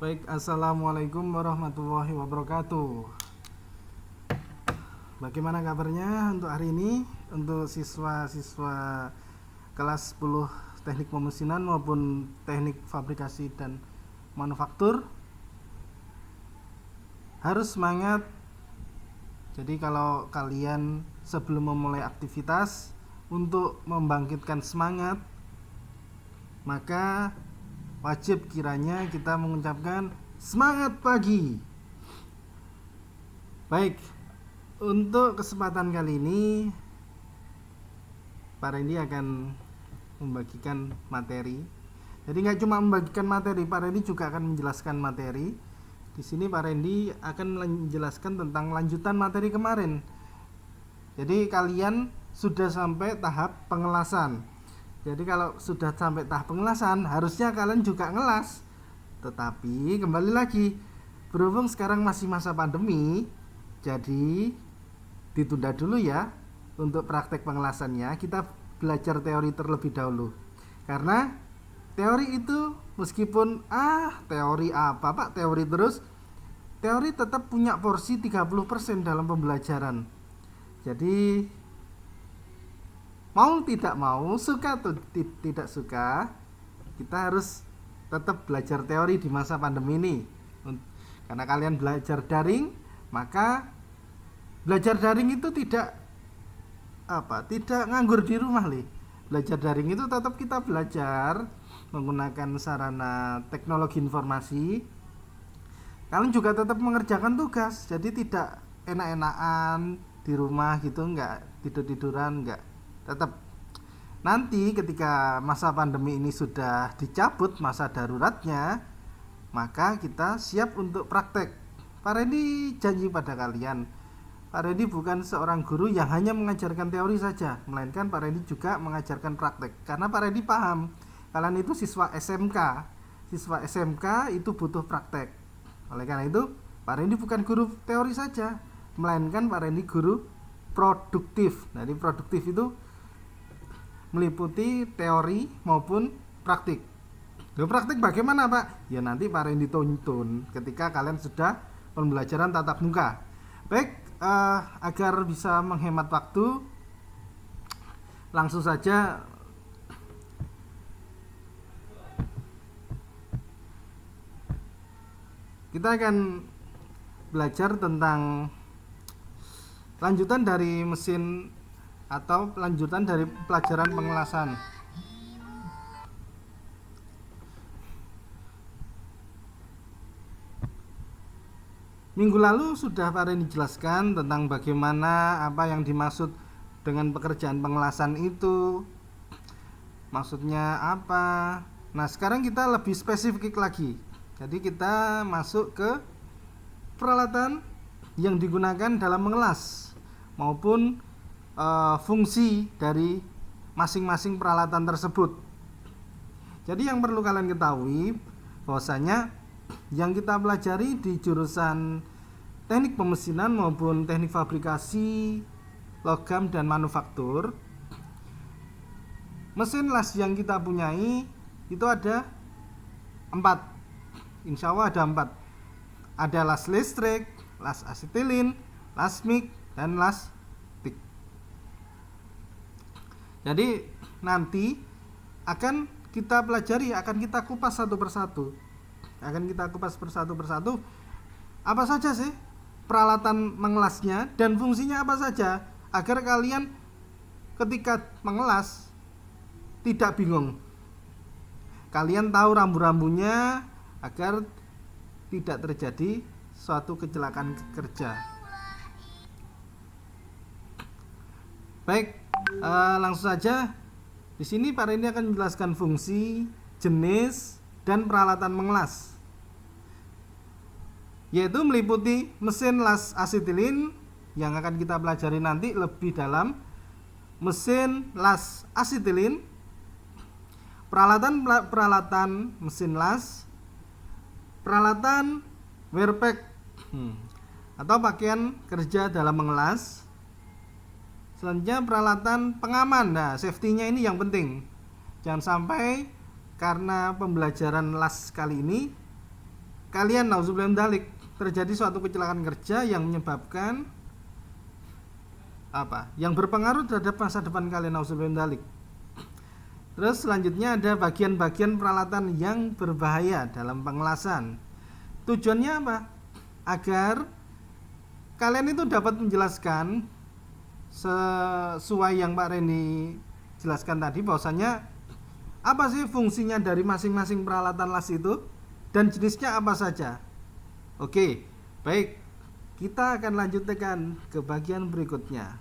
Baik, assalamualaikum warahmatullahi wabarakatuh. Bagaimana kabarnya untuk hari ini? Untuk siswa-siswa kelas 10 teknik pemesinan maupun teknik fabrikasi dan manufaktur, harus semangat. Jadi kalau kalian sebelum memulai aktivitas, untuk membangkitkan semangat, maka wajib kiranya kita mengucapkan semangat pagi. Baik, untuk kesempatan kali ini Pak Randy akan membagikan materi. Jadi nggak cuma membagikan materi, Pak Randy juga akan menjelaskan materi. Di sini Pak Randy akan menjelaskan tentang lanjutan materi kemarin. Jadi kalian sudah sampai tahap pengelasan. Jadi kalau sudah sampai tahap pengelasan, harusnya kalian juga ngelas. Tetapi kembali lagi, berhubung sekarang masih masa pandemi, jadi ditunda dulu ya untuk praktek pengelasannya. Kita belajar teori terlebih dahulu. Karena teori itu meskipun teori apa Pak, teori terus, teori tetap punya porsi 30% dalam pembelajaran. Jadi mau tidak mau, suka atau tidak suka, kita harus tetap belajar teori di masa pandemi ini. Karena kalian belajar daring, maka belajar daring itu tidak nganggur di rumah nih. Belajar daring itu tetap kita belajar menggunakan sarana teknologi informasi. Kalian juga tetap mengerjakan tugas, jadi tidak enak-enakan di rumah gitu, enggak tidur-tiduran, enggak. Tetap nanti ketika masa pandemi ini sudah dicabut masa daruratnya, maka kita siap untuk praktek. Pak Randy janji pada kalian, Pak Randy bukan seorang guru yang hanya mengajarkan teori saja, melainkan Pak Randy juga mengajarkan praktek. Karena Pak Randy paham, kalian itu siswa SMK. Siswa SMK itu butuh praktek. Oleh karena itu, Pak Randy bukan guru teori saja, melainkan Pak Randy guru produktif. Jadi produktif itu meliputi teori maupun praktik. Praktik bagaimana Pak? Ya nanti Pak Randy tuntun ketika kalian sudah pembelajaran tatap muka. Baik, agar bisa menghemat waktu, langsung saja kita akan belajar tentang lanjutan dari mesin atau lanjutan dari pelajaran pengelasan. Minggu lalu sudah Pak Randy jelaskan tentang bagaimana apa yang dimaksud dengan pekerjaan pengelasan itu, maksudnya apa. Nah sekarang kita lebih spesifik lagi. Jadi kita masuk ke peralatan yang digunakan dalam mengelas maupun fungsi dari masing-masing peralatan tersebut. Jadi yang perlu kalian ketahui bahwasanya yang kita pelajari di jurusan teknik pemesinan maupun teknik fabrikasi, logam dan manufaktur, mesin las yang kita punyai itu ada 4. Insya Allah ada 4. Ada las listrik, las asetilin, las mik, dan las tik. Jadi nanti akan kita pelajari, akan kita kupas satu persatu. Apa saja sih peralatan mengelasnya dan fungsinya apa saja, agar kalian ketika mengelas tidak bingung. Kalian tahu rambu-rambunya agar tidak terjadi suatu kecelakaan kerja. Baik, langsung saja. Di sini Pak Randy akan menjelaskan fungsi, jenis, dan peralatan mengelas, yaitu meliputi mesin las asetilin yang akan kita pelajari nanti lebih dalam, mesin las asetilin, peralatan mesin las, peralatan wear pack atau pakaian kerja dalam mengelas. Selanjutnya peralatan pengaman. Nah, safety-nya ini yang penting. Jangan sampai karena pembelajaran las kali ini kalian nauzubillah min dzalik terjadi suatu kecelakaan kerja yang menyebabkan apa? Yang berpengaruh terhadap masa depan kalian, nauzubillah min dzalik. Terus selanjutnya ada bagian-bagian peralatan yang berbahaya dalam pengelasan. Tujuannya apa? Agar kalian itu dapat menjelaskan sesuai yang Pak Randy jelaskan tadi, bahwasanya apa sih fungsinya dari masing-masing peralatan las itu dan jenisnya apa saja. Oke, baik. Kita akan lanjutkan ke bagian berikutnya.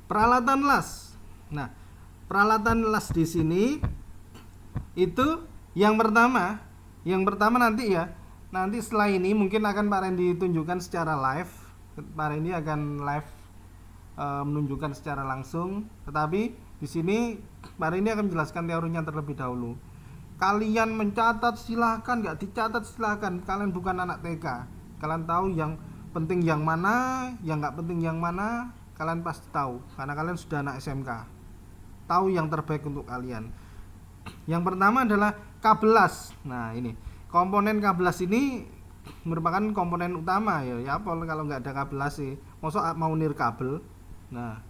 Peralatan las. Nah, peralatan las di sini itu yang pertama nanti ya. Nanti setelah ini mungkin akan Pak Randy tunjukkan secara live. Pak Randy akan live menunjukkan secara langsung. Tetapi di sini Pak Randy akan menjelaskan teorinya terlebih dahulu. Kalian mencatat silahkan, nggak dicatat silahkan. Kalian bukan anak TK. Kalian tahu yang penting yang mana, yang nggak penting yang mana. Kalian pasti tahu karena kalian sudah anak SMK, tahu yang terbaik untuk kalian. Yang pertama adalah kabel las. Nah, ini komponen kabel las ini merupakan komponen utama ya kalau nggak ada kabel las sih masa mau nir kabel. Nah,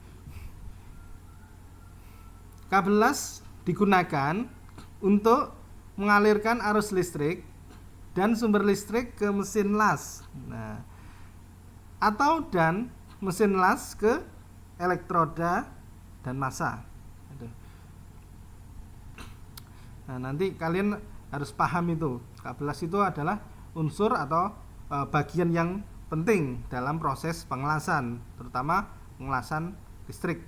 kabel las digunakan untuk mengalirkan arus listrik dan sumber listrik ke mesin las. Nah, atau dan mesin las ke elektroda dan massa. Nah, nanti kalian harus paham itu. Kabel las itu adalah unsur atau bagian yang penting dalam proses pengelasan, terutama pengelasan listrik.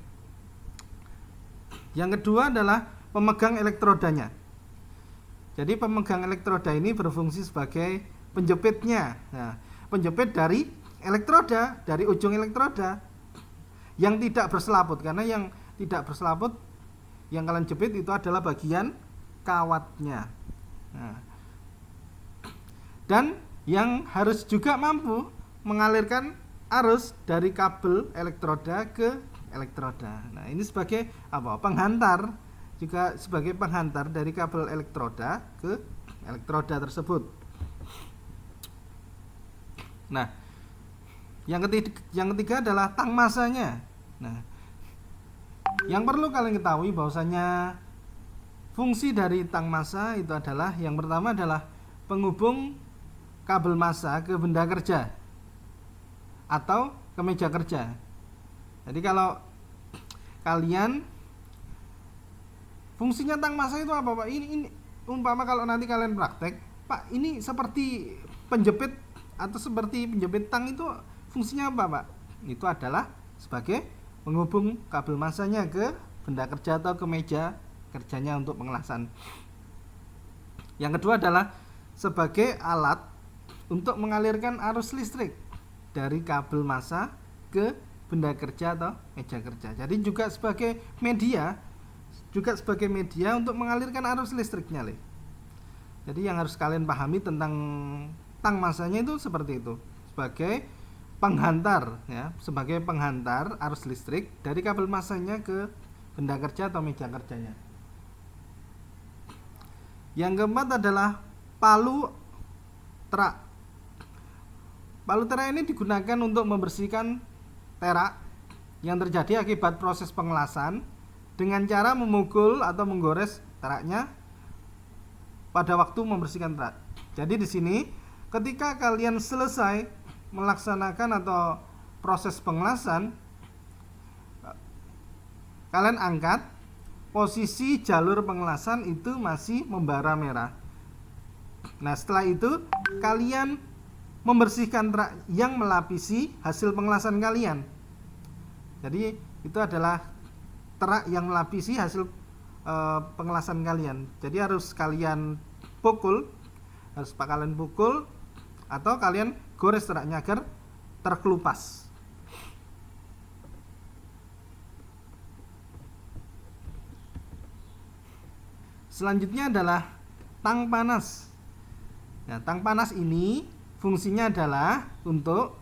Yang kedua adalah pemegang elektrodanya. Jadi pemegang elektroda ini berfungsi sebagai penjepitnya. Nah, penjepit dari elektroda, dari ujung elektroda yang tidak berselaput, karena yang tidak berselaput yang kalian jepit itu adalah bagian kawatnya. Nah, dan yang harus juga mampu mengalirkan arus dari kabel elektroda ke elektroda. Nah, ini sebagai apa? Penghantar, juga sebagai penghantar dari kabel elektroda ke elektroda tersebut. Nah, yang ketiga adalah tang massanya. Nah, yang perlu kalian ketahui bahwasanya fungsi dari tang massa itu adalah, yang pertama adalah penghubung kabel massa ke benda kerja atau ke meja kerja. Jadi kalau kalian fungsinya tang massa itu apa, Pak? Ini umpama kalau nanti kalian praktek, Pak, ini seperti penjepit atau seperti penjepit tang itu fungsinya apa, Pak? Itu adalah sebagai penghubung kabel massanya ke benda kerja atau ke meja kerjanya untuk pengelasan. Yang kedua adalah sebagai alat untuk mengalirkan arus listrik dari kabel massa ke benda kerja atau meja kerja. Jadi juga sebagai media untuk mengalirkan arus listriknya, Le. Jadi yang harus kalian pahami tentang tang massanya itu seperti itu, sebagai penghantar ya, sebagai penghantar arus listrik dari kabel massanya ke benda kerja atau meja kerjanya. Yang keempat adalah palu terak. Palu terak ini digunakan untuk membersihkan terak yang terjadi akibat proses pengelasan dengan cara memukul atau menggores teraknya pada waktu membersihkan terak. Jadi di sini ketika kalian selesai melaksanakan atau proses pengelasan, kalian angkat, posisi jalur pengelasan itu masih membara merah. Nah, setelah itu kalian membersihkan terak yang melapisi hasil pengelasan kalian. Jadi itu adalah terak yang melapisi hasil pengelasan kalian. Jadi harus kalian pukul, atau kalian gores teraknya agar terkelupas. Selanjutnya adalah tang panas. Nah, tang panas ini fungsinya adalah untuk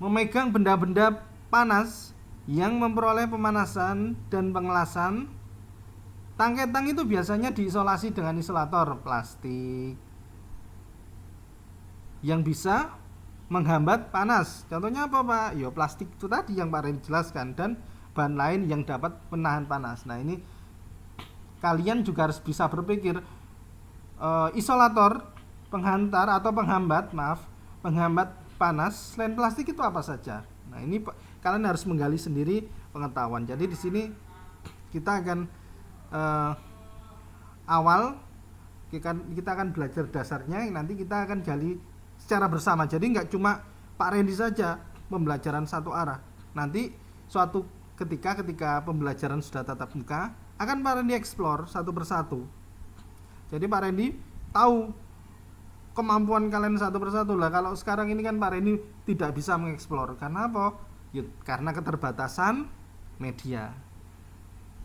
memegang benda-benda panas yang memperoleh pemanasan dan pengelasan. Tangkai tang itu biasanya diisolasi dengan isolator plastik yang bisa menghambat panas. Contohnya apa, Pak? Ya plastik itu tadi yang Pak Randy jelaskan, dan bahan lain yang dapat menahan panas. Nah, ini kalian juga harus bisa berpikir isolator, penghantar atau penghambat panas selain plastik itu apa saja. Nah, ini kalian harus menggali sendiri pengetahuan. Jadi di sini kita akan awal kita akan belajar dasarnya, nanti kita akan gali secara bersama. Jadi nggak cuma Pak Randy saja pembelajaran satu arah. Nanti suatu ketika pembelajaran sudah tatap muka, akan Pak Randy explore satu persatu. Jadi Pak Randy tahu kemampuan kalian satu persatu lah. Kalau sekarang ini kan Pak Randy tidak bisa mengeksplor. Karena apa? Ya, karena keterbatasan media.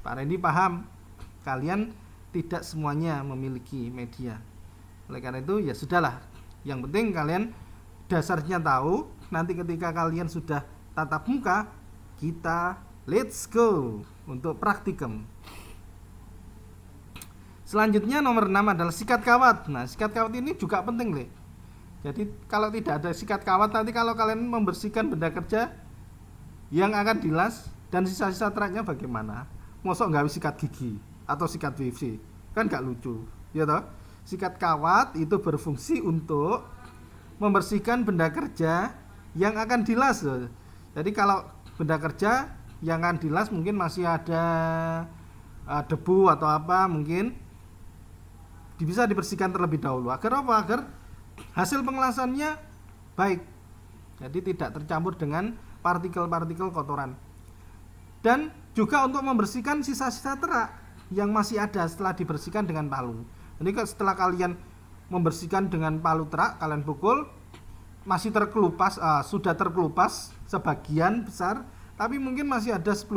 Pak Randy paham kalian tidak semuanya memiliki media. Oleh karena itu ya sudahlah. Yang penting kalian dasarnya tahu. Nanti ketika kalian sudah tatap muka, kita let's go untuk praktikum. Selanjutnya nomor 6 adalah sikat kawat. Nah, sikat kawat ini juga penting, Le. Jadi kalau tidak ada sikat kawat, nanti kalau kalian membersihkan benda kerja yang akan dilas dan sisa-sisa teraknya bagaimana? Mosok nggak sikat gigi atau sikat wifi, kan nggak lucu, ya toh? Sikat kawat itu berfungsi untuk membersihkan benda kerja yang akan dilas. Jadi kalau benda kerja yang akan dilas mungkin masih ada debu atau apa, mungkin bisa dibersihkan terlebih dahulu. Agar apa? Agar hasil pengelasannya baik. Jadi tidak tercampur dengan partikel-partikel kotoran. Dan juga untuk membersihkan sisa-sisa terak yang masih ada setelah dibersihkan dengan palu. Jadi setelah kalian membersihkan dengan palu terak, kalian pukul, masih terkelupas, sudah terkelupas sebagian besar, tapi mungkin masih ada 10%,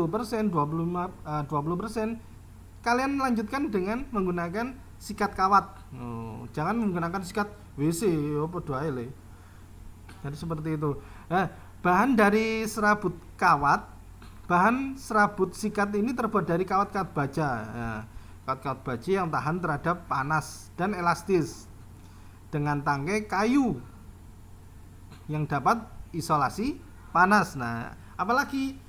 20%. Kalian lanjutkan dengan menggunakan sikat kawat. Jangan menggunakan sikat WC, apa doae le. Jadi seperti itu. Nah, bahan dari serabut kawat, bahan serabut sikat ini terbuat dari kawat-kawat baja. Nah, kawat-kawat baja yang tahan terhadap panas dan elastis, dengan tangkai kayu yang dapat isolasi panas. Nah, apalagi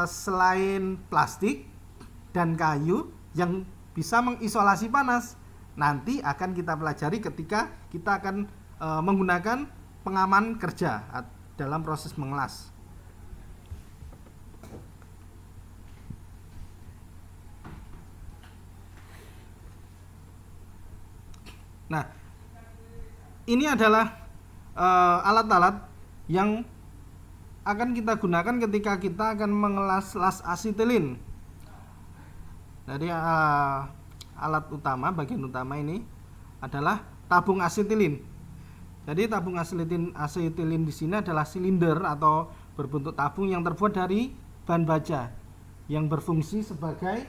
selain plastik dan kayu yang bisa mengisolasi panas, nanti akan kita pelajari ketika kita akan menggunakan pengaman kerja dalam proses mengelas. Nah, ini adalah alat-alat yang akan kita gunakan ketika kita akan mengelas las asetilin. Jadi alat utama, bagian utama ini adalah tabung asetilin. Jadi tabung asetilin di sini adalah silinder atau berbentuk tabung yang terbuat dari bahan baja yang berfungsi sebagai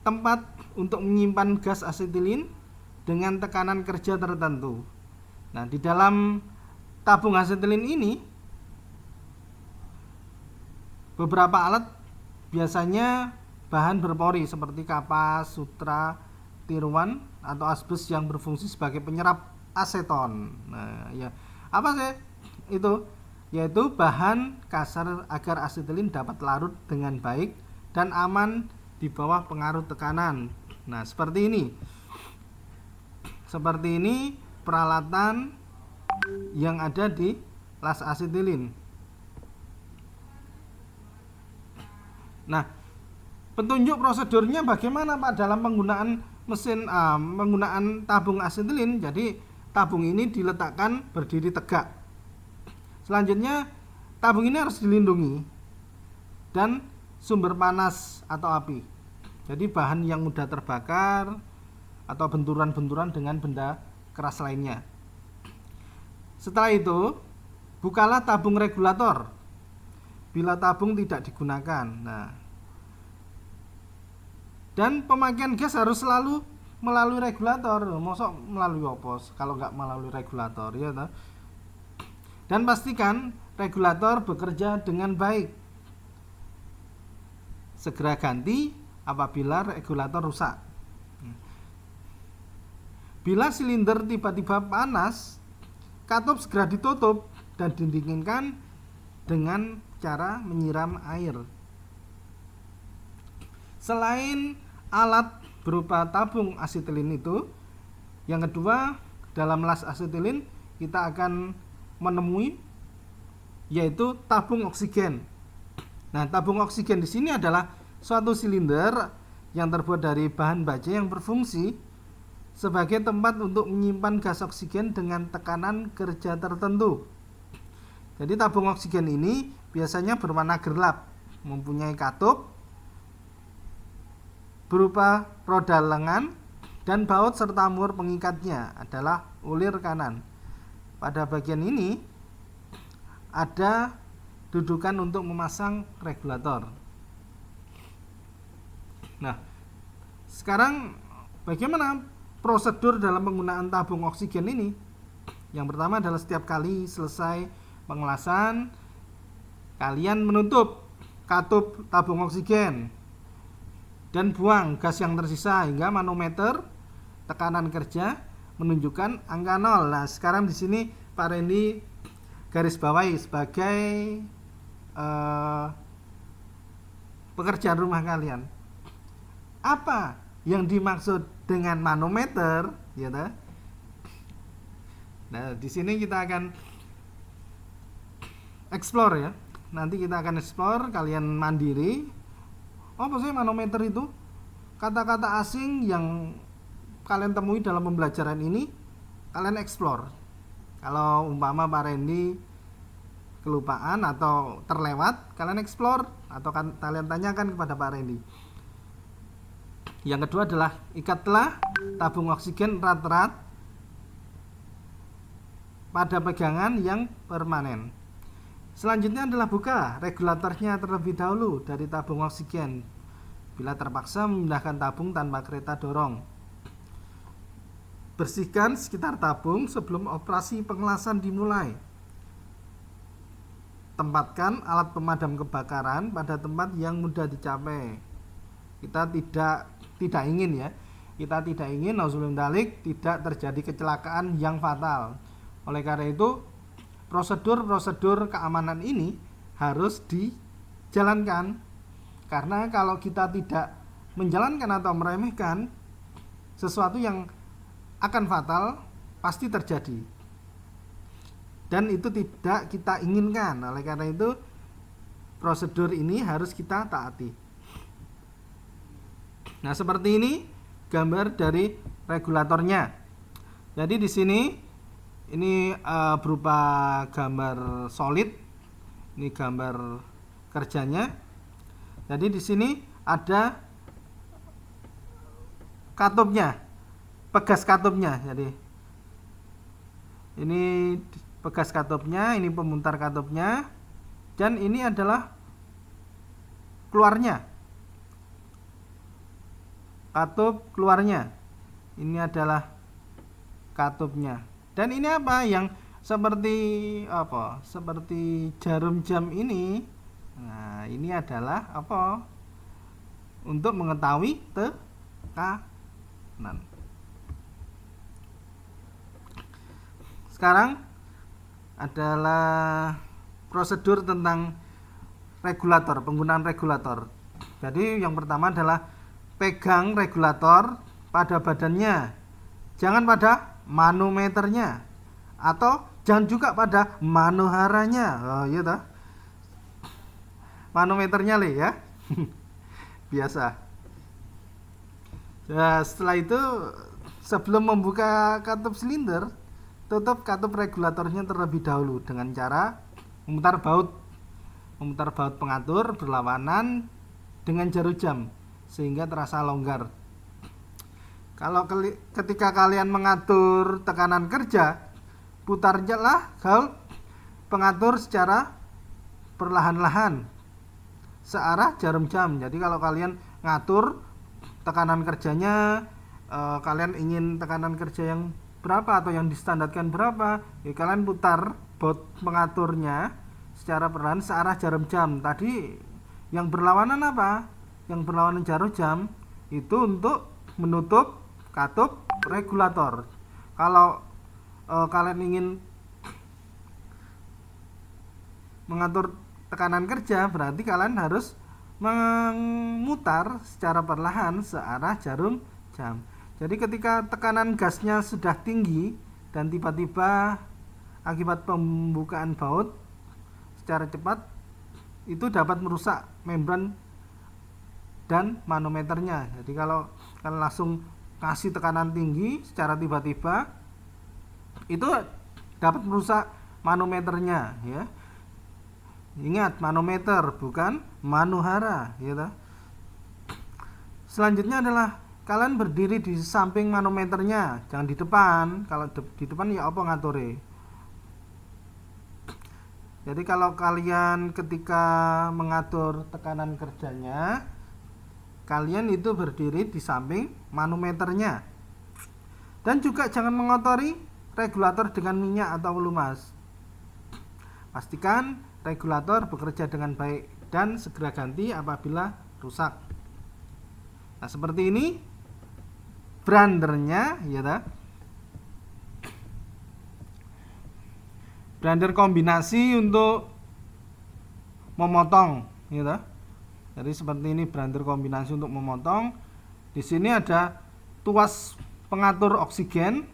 tempat untuk menyimpan gas asetilin dengan tekanan kerja tertentu. Nah, di dalam tabung asetilin ini beberapa alat biasanya bahan berpori seperti kapas, sutra, tiruan atau asbes yang berfungsi sebagai penyerap aseton. Nah, ya. Apa sih itu? Yaitu bahan kasar agar asetilin dapat larut dengan baik dan aman di bawah pengaruh tekanan. Nah, seperti ini. Seperti ini peralatan yang ada di las asetilin. Nah, petunjuk prosedurnya bagaimana Pak dalam penggunaan penggunaan tabung asetilin. Jadi tabung ini diletakkan berdiri tegak. Selanjutnya tabung ini harus dilindungi dan sumber panas atau api. Jadi bahan yang mudah terbakar atau benturan-benturan dengan benda keras lainnya. Setelah itu, bukalah tabung regulator bila tabung tidak digunakan. Nah, Dan pemakaian gas harus selalu melalui regulator. Mosok melalui apa kalau nggak melalui regulator, ya toh? Dan pastikan regulator bekerja dengan baik. Segera ganti apabila regulator rusak. Bila silinder tiba-tiba panas, katup segera ditutup dan didinginkan dengan cara menyiram air. Selain alat berupa tabung asetilin itu, yang kedua dalam las asetilin kita akan menemui yaitu tabung oksigen. Nah, tabung oksigen di sini adalah suatu silinder yang terbuat dari bahan baja yang berfungsi sebagai tempat untuk menyimpan gas oksigen dengan tekanan kerja tertentu. Jadi tabung oksigen ini biasanya berwarna gelap, mempunyai katup berupa roda lengan dan baut serta mur pengikatnya adalah ulir kanan. Pada bagian ini ada dudukan untuk memasang regulator. Nah, sekarang bagaimana prosedur dalam penggunaan tabung oksigen ini? Yang pertama adalah setiap kali selesai pengelasan, kalian menutup katup tabung oksigen dan buang gas yang tersisa hingga manometer tekanan kerja menunjukkan angka 0. Nah, sekarang di sini Pak Randy garis bawahi sebagai pekerjaan rumah kalian. Apa yang dimaksud dengan manometer, ya toh? Nah, di sini kita akan explore ya. Nanti kita akan explore, kalian mandiri. Apa sih manometer itu? Kata-kata asing yang kalian temui dalam pembelajaran ini, kalian explore. Kalau umpama Pak Randy kelupaan atau terlewat, kalian explore atau kalian tanyakan kepada Pak Randy. Yang kedua adalah ikatlah tabung oksigen erat-erat pada pegangan yang permanen. Selanjutnya adalah buka regulatornya terlebih dahulu dari tabung oksigen. Bila terpaksa memindahkan tabung tanpa kereta dorong. Bersihkan sekitar tabung sebelum operasi pengelasan dimulai. Tempatkan alat pemadam kebakaran pada tempat yang mudah dicapai. Kita tidak ingin ya. Kita tidak ingin nauzubillahi tidak terjadi kecelakaan yang fatal. Oleh karena itu, prosedur-prosedur keamanan ini harus dijalankan, karena kalau kita tidak menjalankan atau meremehkan, sesuatu yang akan fatal pasti terjadi, dan itu tidak kita inginkan. Oleh karena itu, prosedur ini harus kita taati. Nah, seperti ini gambar dari regulatornya. Jadi di sini ini berupa gambar solid. Ini gambar kerjanya. Jadi di sini ada katupnya, pegas katupnya. Jadi ini pegas katupnya, ini pemutar katupnya, dan ini adalah keluarnya. Katup keluarnya. Ini adalah katupnya. Dan ini apa yang seperti apa? Seperti jarum jam ini. Nah, ini adalah apa? Untuk mengetahui tekanan. Sekarang adalah prosedur tentang regulator, penggunaan regulator. Jadi yang pertama adalah pegang regulator pada badannya. Jangan pada manometernya, atau jangan juga pada manoharanya. Oh iya toh. Manometernya le ya. Biasa. Nah, setelah itu sebelum membuka katup silinder, tutup katup regulatornya terlebih dahulu dengan cara memutar baut pengatur berlawanan dengan jarum jam sehingga terasa longgar. Kalau ketika kalian mengatur tekanan kerja, putarlah gaul pengatur secara perlahan-lahan searah jarum jam. Jadi kalau kalian ngatur tekanan kerjanya kalian ingin tekanan kerja yang berapa atau yang distandarkan berapa, ya kalian putar baut pengaturnya secara perlahan searah jarum jam. Tadi yang berlawanan apa? Yang berlawanan jarum jam itu untuk menutup katup regulator. Kalau kalian ingin mengatur tekanan kerja, berarti kalian harus memutar secara perlahan searah jarum jam. Jadi ketika tekanan gasnya sudah tinggi dan tiba-tiba akibat pembukaan baut secara cepat, itu dapat merusak membran dan manometernya. Jadi kalau kalian langsung kasih tekanan tinggi secara tiba-tiba, itu dapat merusak manometernya, ya. Ingat, manometer bukan manuhara, gitu. Selanjutnya adalah kalian berdiri di samping manometernya, jangan di depan. Kalau di depan ya apa ngatore. Jadi kalau kalian ketika mengatur tekanan kerjanya, kalian itu berdiri di samping manometernya. Dan juga jangan mengotori regulator dengan minyak atau lumas. Pastikan regulator bekerja dengan baik dan segera ganti apabila rusak. Nah, seperti ini brandernya, ya ta? Brander kombinasi untuk memotong, ya ta? Jadi seperti ini brander kombinasi untuk memotong. Di sini ada tuas pengatur oksigen,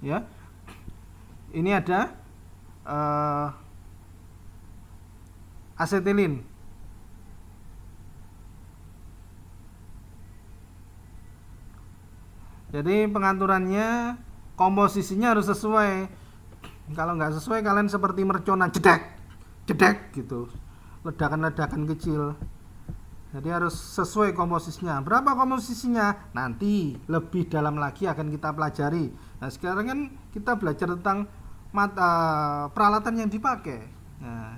ya. Ini ada asetilin. Jadi pengaturannya, komposisinya harus sesuai. Kalau nggak sesuai, kalian seperti mercon jedek, jedek gitu, ledakan-ledakan kecil. Jadi harus sesuai komposisinya. Berapa komposisinya? Nanti lebih dalam lagi akan kita pelajari. Nah, sekarang kan kita belajar tentang peralatan yang dipakai. Nah,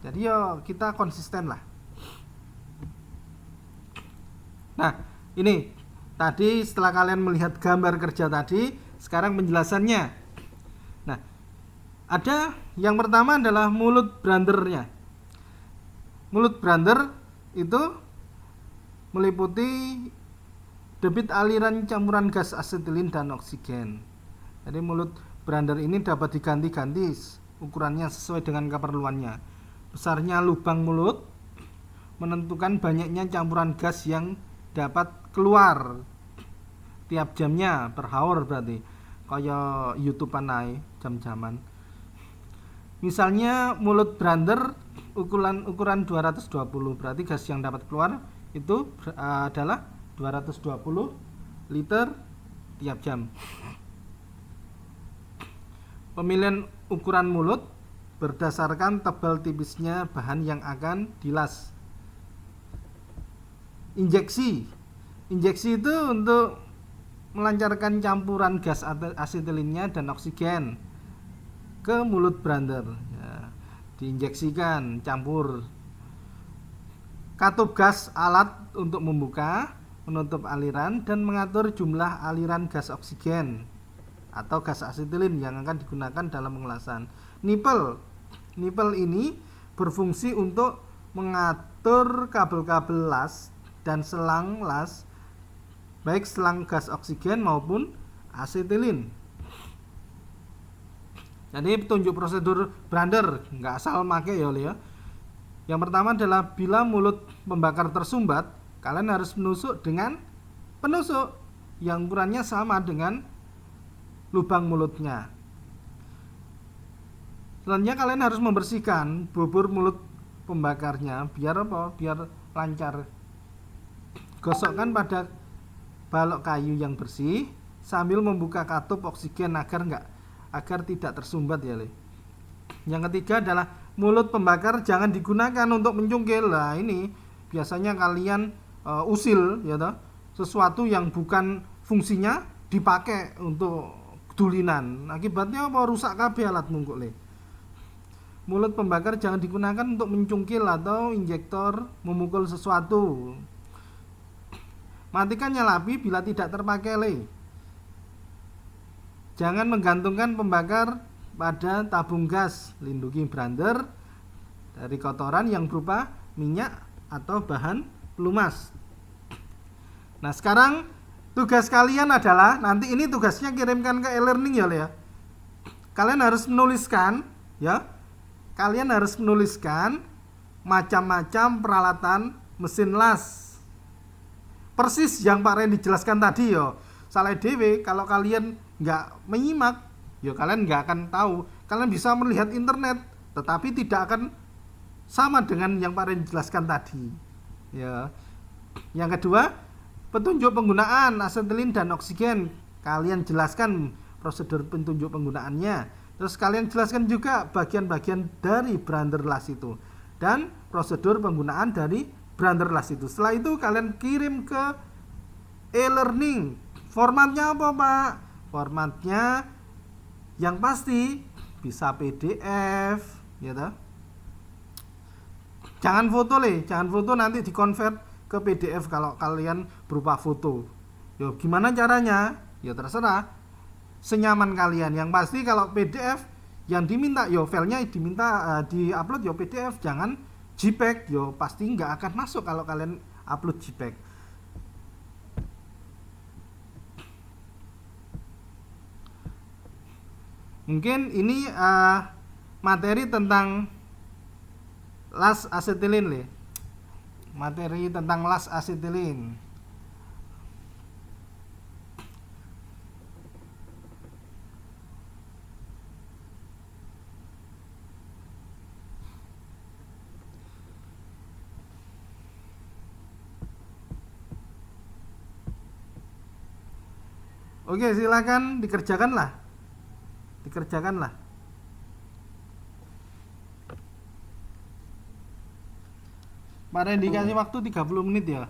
jadi yo kita konsisten lah. Nah, ini tadi setelah kalian melihat gambar kerja tadi, sekarang penjelasannya. Nah, ada yang pertama adalah mulut brandernya. Mulut brander itu meliputi debit aliran campuran gas asetilin dan oksigen. Jadi mulut brander ini dapat diganti-ganti ukurannya sesuai dengan keperluannya. Besarnya lubang mulut menentukan banyaknya campuran gas yang dapat keluar tiap jamnya per hour, berarti kayak YouTube-an naik jam-jaman. Misalnya mulut brander ukuran 220, berarti gas yang dapat keluar itu adalah 220 liter tiap jam. Pemilihan ukuran mulut berdasarkan tebal tipisnya bahan yang akan dilas. Injeksi itu untuk melancarkan campuran gas asetilinnya dan oksigen ke mulut brander, ya, diinjeksikan, campur. Katup gas, alat untuk membuka, menutup aliran dan mengatur jumlah aliran gas oksigen atau gas asetilin yang akan digunakan dalam pengelasan. Nipel ini berfungsi untuk mengatur kabel-kabel las dan selang las, baik selang gas oksigen maupun asetilin. Jadi petunjuk prosedur brander, nggak asal make ya. Yang pertama adalah bila mulut pembakar tersumbat, kalian harus menusuk dengan penusuk yang ukurannya sama dengan lubang mulutnya. Selanjutnya kalian harus membersihkan bubur mulut pembakarnya biar apa? Biar lancar. Gosokkan pada balok kayu yang bersih sambil membuka katup oksigen agar tidak tersumbat, ya. Yang ketiga adalah mulut pembakar jangan digunakan untuk mencungkil. Nah, ini biasanya kalian usil, ya toh, sesuatu yang bukan fungsinya dipakai untuk dulinan. Akibatnya apa? Rusak kabeh alat mungkuk le. Mulut pembakar jangan digunakan untuk mencungkil atau injektor memukul sesuatu. Matikan nyala api bila tidak terpakai le. Jangan menggantungkan pembakar pada tabung gas. Lindungi brander dari kotoran yang berupa minyak atau bahan pelumas. Nah, sekarang tugas kalian adalah, nanti ini tugasnya kirimkan ke e-learning ya, Le ya. Kalian harus menuliskan ya. Kalian harus menuliskan macam-macam peralatan mesin las. Persis yang Pak Randy jelaskan tadi ya. Salah dewe kalau kalian nggak menyimak, ya kalian nggak akan tahu. Kalian bisa melihat internet, tetapi tidak akan sama dengan yang Pak Randy jelaskan tadi. Ya. Yang kedua, petunjuk penggunaan asetilin dan oksigen. Kalian jelaskan prosedur petunjuk penggunaannya. Terus kalian jelaskan juga bagian-bagian dari brander las itu dan prosedur penggunaan dari brander las itu. Setelah itu kalian kirim ke e-learning. Formatnya apa, Pak? Formatnya yang pasti bisa PDF, ya toh. Jangan foto le, jangan foto, nanti dikonvert ke PDF kalau kalian berupa foto. Yo, gimana caranya? Ya terserah, senyaman kalian. Yang pasti kalau PDF yang diminta, yo filenya diminta diupload yo PDF, jangan JPEG. Yo pasti nggak akan masuk kalau kalian upload JPEG. Mungkin ini materi tentang las asetilin le. Materi tentang las asetilin. Oke, silakan dikerjakanlah. Dikerjakanlah. Pada dikasih waktu 30 menit ya.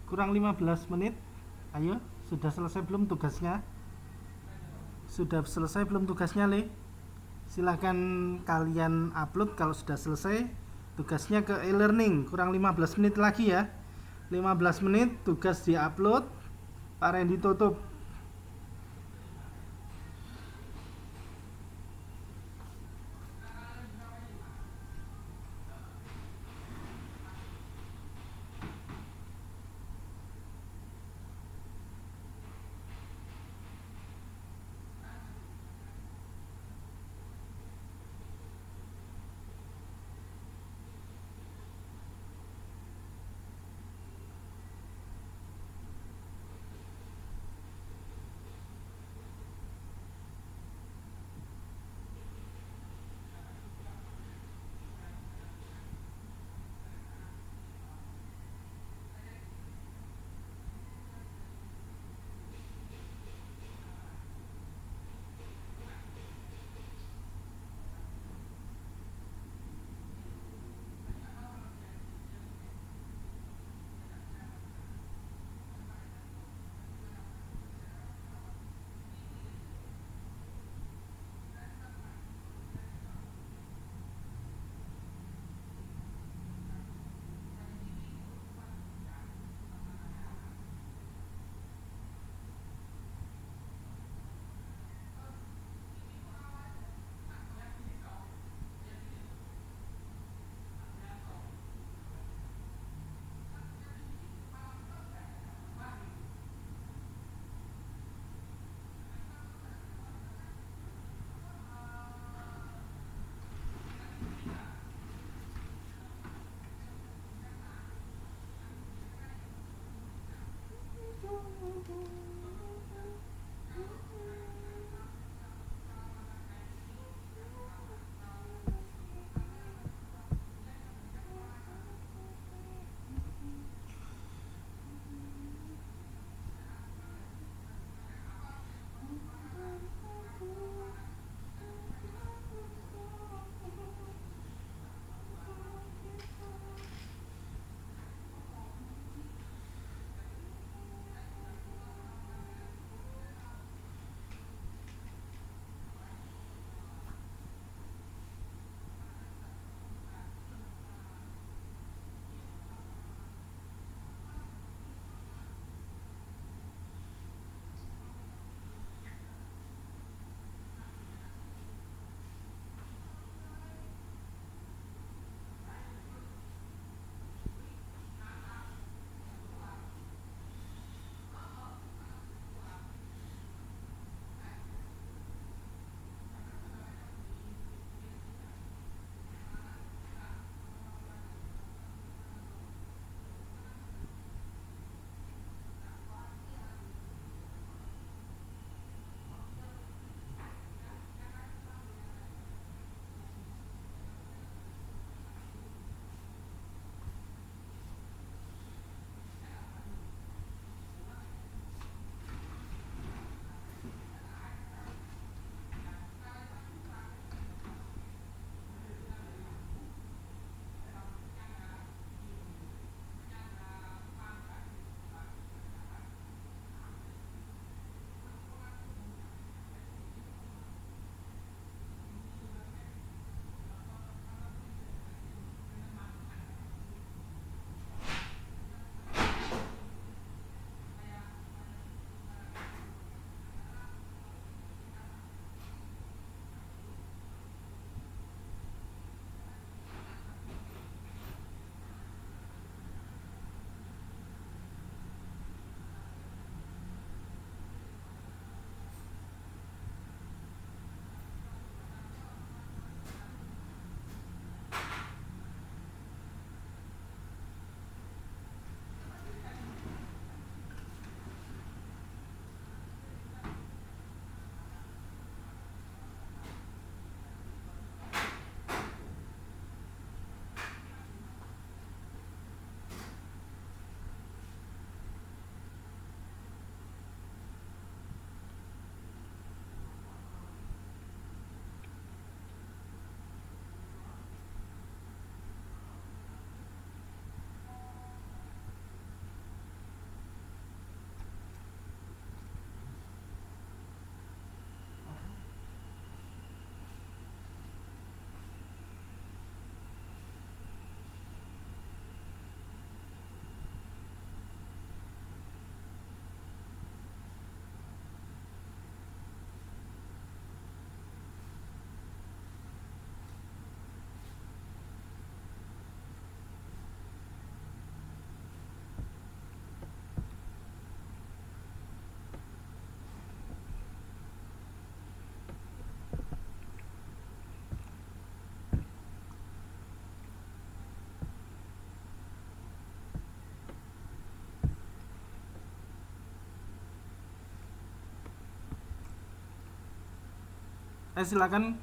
kurang 15 menit. Ayo, sudah selesai belum tugasnya? Sudah selesai belum tugasnya, Le? Silahkan kalian upload kalau sudah selesai tugasnya ke e-learning. Kurang 15 menit lagi ya. 15 menit tugas di-upload. Pak Randy tutup. Silakan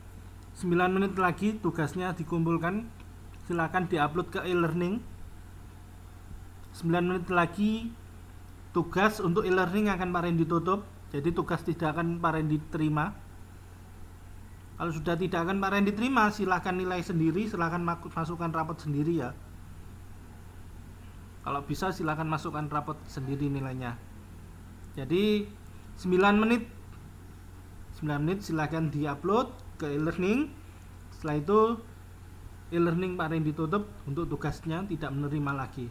9 menit lagi tugasnya dikumpulkan, silakan diupload ke e-learning. 9 menit lagi tugas untuk e-learning akan Pak Randy tutup, jadi tugas tidak akan Pak Randy terima. Kalau sudah tidak akan Pak Randy terima, silakan nilai sendiri, silakan masukkan rapot sendiri ya. Kalau bisa silakan masukkan rapot sendiri nilainya. Jadi 9 menit silakan diupload ke e-learning. Setelah itu e-learning Pak Randy tutup untuk tugasnya, tidak menerima lagi.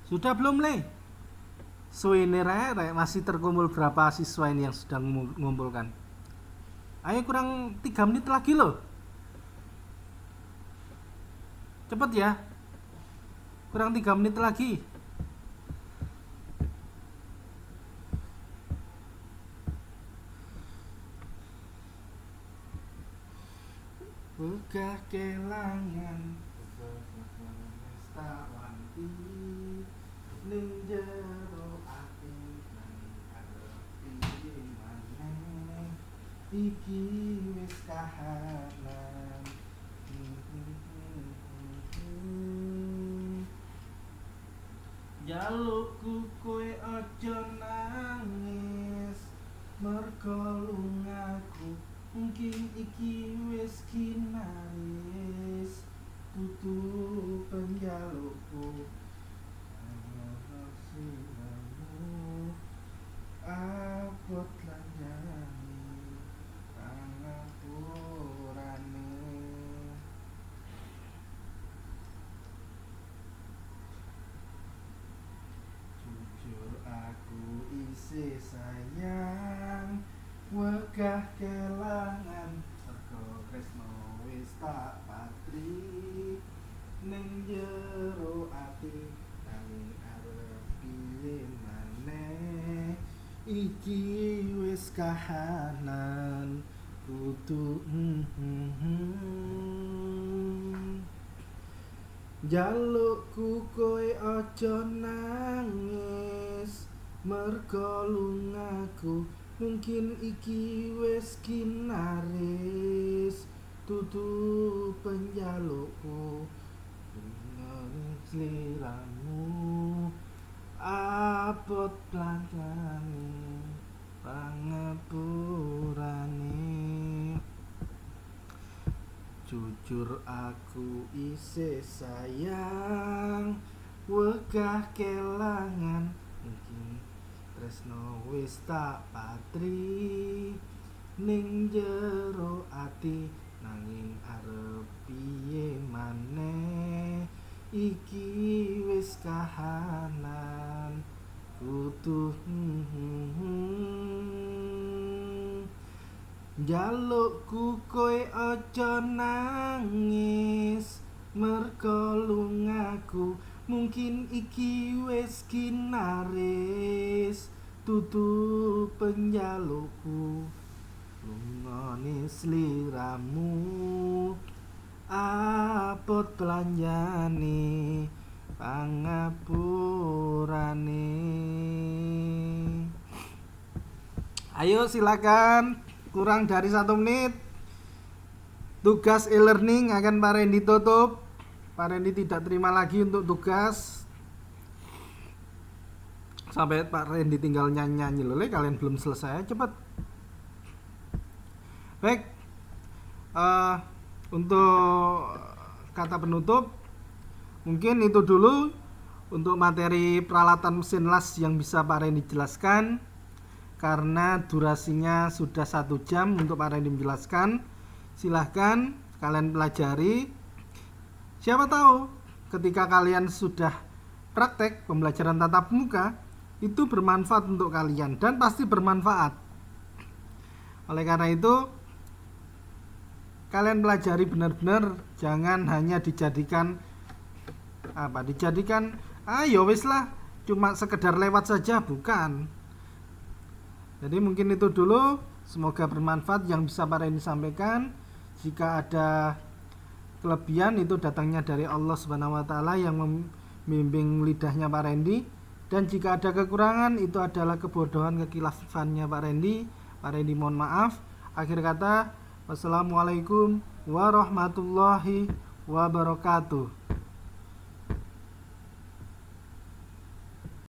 Sudah belum Le? Suwene rek masih terkumpul berapa siswa ini yang sudah mengumpulkan? Ayo kurang 3 menit lagi loh. Cepet ya. Kurang 3 menit lagi. Buka kelangan wanti ning jero ati nang maneh iki wis kahanan jalukku kowe aja nangis mergo lungaku mungkin iki wis kinaris tutu penjalukku siramu abot lanjani pangapurane jujur aku isih sayang wegah kelangan mergo tresno wis tak patri ning jero ati nanging arep piye maneh iki wis kahanan kudu jalukku kowe aja nangis mergo lungaku mungkin iki wis kinaris tutu penjalukku sliramu abot plantane pangapurane jujur aku isih sayang wegah kelangan mungkin tresno wis tak patri ning jero ati nanging arep piye maneh iki wis kahanan kudu jalukku kowe aja nangis mergo lungaku mungkin iki wis kinaris tutu penjalukku lungane sliramu abot belanjane pangapurane. Ayo silakan, kurang dari 1 menit tugas e-learning akan Pak Randy tutup. Pak Randy tidak terima lagi untuk tugas sampai Pak Randy tinggal nyanyi loh, kalian belum selesai, cepet. Baik, untuk kata penutup mungkin itu dulu untuk materi peralatan mesin las yang bisa Pak Randy jelaskan, karena durasinya sudah 1 jam untuk Pak Randy menjelaskan. Silahkan kalian pelajari, siapa tahu ketika kalian sudah praktek pembelajaran tatap muka itu bermanfaat untuk kalian, dan pasti bermanfaat. Oleh karena itu kalian pelajari benar-benar, jangan hanya dijadikan ayo wis lah cuma sekedar lewat saja, bukan. Jadi mungkin itu dulu, semoga bermanfaat yang bisa Pak Randy sampaikan. Jika ada kelebihan itu datangnya dari Allah Subhanahu wa taala yang membimbing lidahnya Pak Randy, dan jika ada kekurangan itu adalah kebodohan, kekilafannya Pak Randy. Pak Randy mohon maaf. Akhir kata, wassalamualaikum warahmatullahi wabarakatuh.